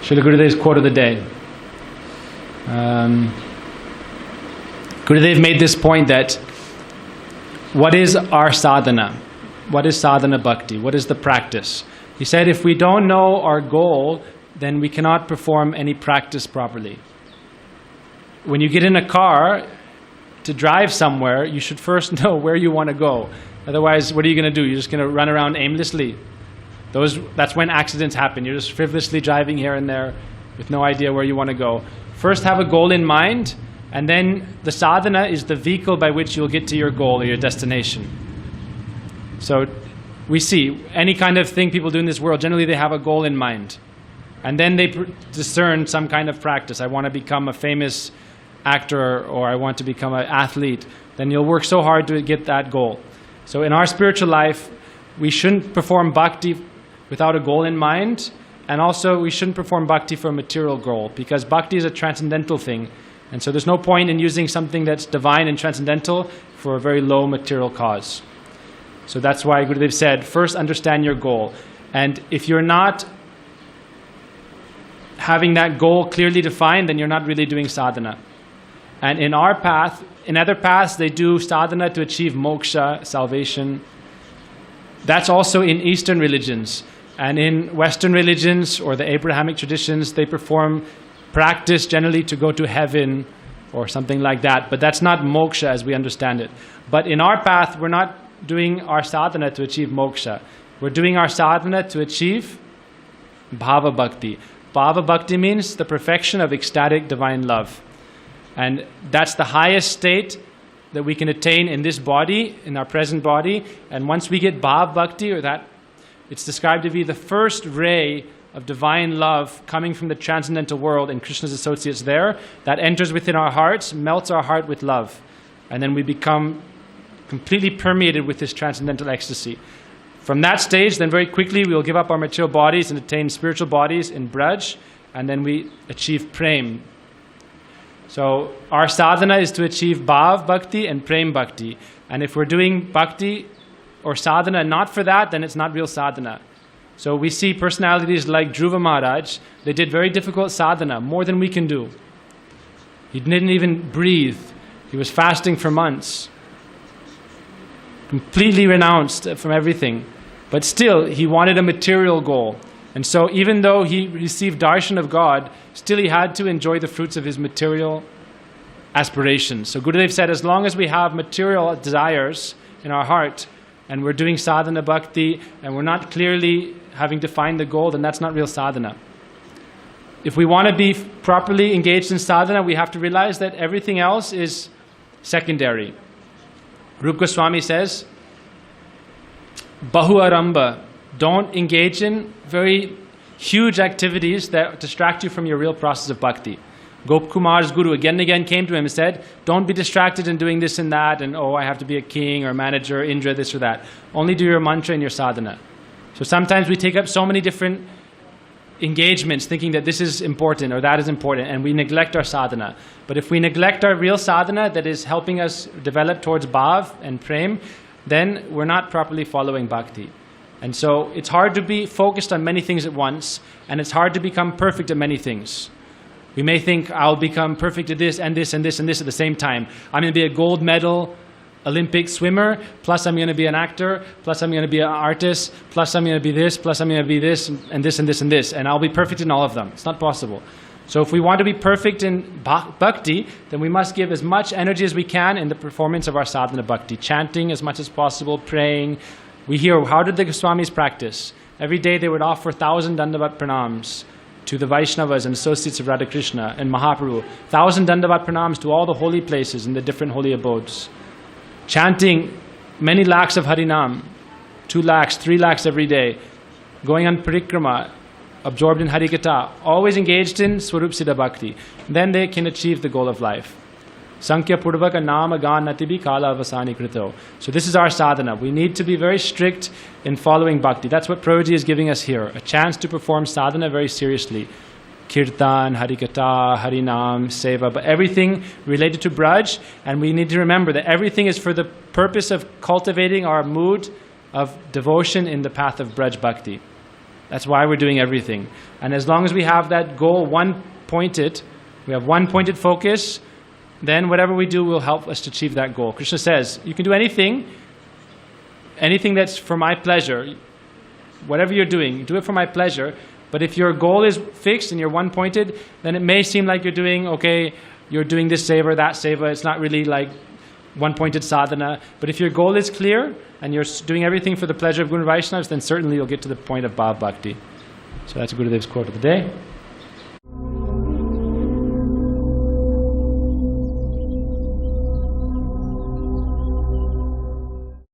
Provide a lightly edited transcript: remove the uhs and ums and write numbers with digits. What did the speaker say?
Srila Gurudev's quote of the day. Gurudev made this point that what is our sadhana? What is sadhana bhakti? What is the practice? He said if we don't know our goal, then we cannot perform any practice properly. When you get in a car to drive somewhere, you should first know where you want to go. Otherwise, what are you going to do? You're just going to run around aimlessly. That's when accidents happen. You're just frivolously driving here and there with no idea where you want to go. First have a goal in mind, and then the sadhana is the vehicle by which you'll get to your goal or your destination. So we see any kind of thing people do in this world, generally they have a goal in mind. And then they discern some kind of practice. I want to become a famous actor, or I want to become an athlete. Then you'll work so hard to get that goal. So in our spiritual life, we shouldn't perform bhakti without a goal in mind. And also, we shouldn't perform bhakti for a material goal, because bhakti is a transcendental thing. And so there's no point in using something that's divine and transcendental for a very low material cause. So that's why Gurudev said, first understand your goal. And if you're not having that goal clearly defined, then you're not really doing sadhana. And in our path, in other paths, they do sadhana to achieve moksha, salvation. That's also in Eastern religions. And in Western religions, or the Abrahamic traditions, they perform practice generally to go to heaven or something like that. But that's not moksha as we understand it. But in our path, we're not doing our sadhana to achieve moksha. We're doing our sadhana to achieve bhava bhakti. Bhava bhakti means the perfection of ecstatic divine love. And that's the highest state that we can attain in this body, in our present body. And once we get bhava bhakti, or that, it's described to be the first ray of divine love coming from the transcendental world and Krishna's associates there, that enters within our hearts, melts our heart with love. And then we become completely permeated with this transcendental ecstasy. From that stage, then very quickly we'll give up our material bodies and attain spiritual bodies in Braj, and then we achieve Prem. So our sadhana is to achieve Bhav Bhakti and Prem Bhakti. And if we're doing Bhakti or sadhana not for that, then it's not real sadhana. So we see personalities like Dhruva Maharaj, they did very difficult sadhana, more than we can do. He didn't even breathe. He was fasting for months. Completely renounced from everything. But still, he wanted a material goal. And so even though he received darshan of God, still he had to enjoy the fruits of his material aspirations. So Gurudev said, as long as we have material desires in our heart, and we're doing sadhana bhakti, and we're not clearly having defined the goal, then that's not real sadhana. If we want to be properly engaged in sadhana, we have to realize that everything else is secondary. Rupa Goswami says, Bahu Aramba, don't engage in very huge activities that distract you from your real process of bhakti. Gop Kumar's guru again and again came to him and said, don't be distracted in doing this and that, and I have to be a king or a manager, Indra, this or that. Only do your mantra and your sadhana. So sometimes we take up so many different engagements thinking that this is important or that is important, and we neglect our sadhana. But if we neglect our real sadhana that is helping us develop towards bhav and prem, then we're not properly following bhakti. And so it's hard to be focused on many things at once, and it's hard to become perfect at many things. We may think, I'll become perfect at this and this and this and this at the same time. I'm going to be a gold medal Olympic swimmer, plus I'm going to be an actor, plus I'm going to be an artist, plus I'm going to be this, plus I'm going to be this and this and this and this, and I'll be perfect in all of them. It's not possible. So if we want to be perfect in bhakti, then we must give as much energy as we can in the performance of our sadhana bhakti, chanting as much as possible, praying. We hear, how did the Goswamis practice? Every day they would offer 1,000 Dandavat pranams to the Vaishnavas and associates of Radha Krishna and Mahaprabhu. 1,000 Dandavat pranams to all the holy places in the different holy abodes. Chanting many lakhs of Harinam, 2 lakhs, 3 lakhs every day. Going on parikrama, absorbed in Harikatha, always engaged in Swarup Siddha Bhakti. Then they can achieve the goal of life. Sankhya Purvaka Nama Gan Natibi Kala Avasani Krito. So this is our sadhana. We need to be very strict in following bhakti. That's what Prabhuji is giving us here. A chance to perform sadhana very seriously. Kirtan, Harikatha, Harinam, Seva, but everything related to Braj. And we need to remember that everything is for the purpose of cultivating our mood of devotion in the path of Braj Bhakti. That's why we're doing everything. And as long as we have that goal one-pointed, we have one-pointed focus, then whatever we do will help us to achieve that goal. Krishna says, you can do anything that's for my pleasure. Whatever you're doing, do it for my pleasure. But if your goal is fixed and you're one-pointed, then it may seem like you're doing, okay, you're doing this seva, that seva. It's not really like one-pointed sadhana. But if your goal is clear and you're doing everything for the pleasure of Guru Vaishnavas, then certainly you'll get to the point of Bhav Bhakti. So that's Gurudev's quote of the day.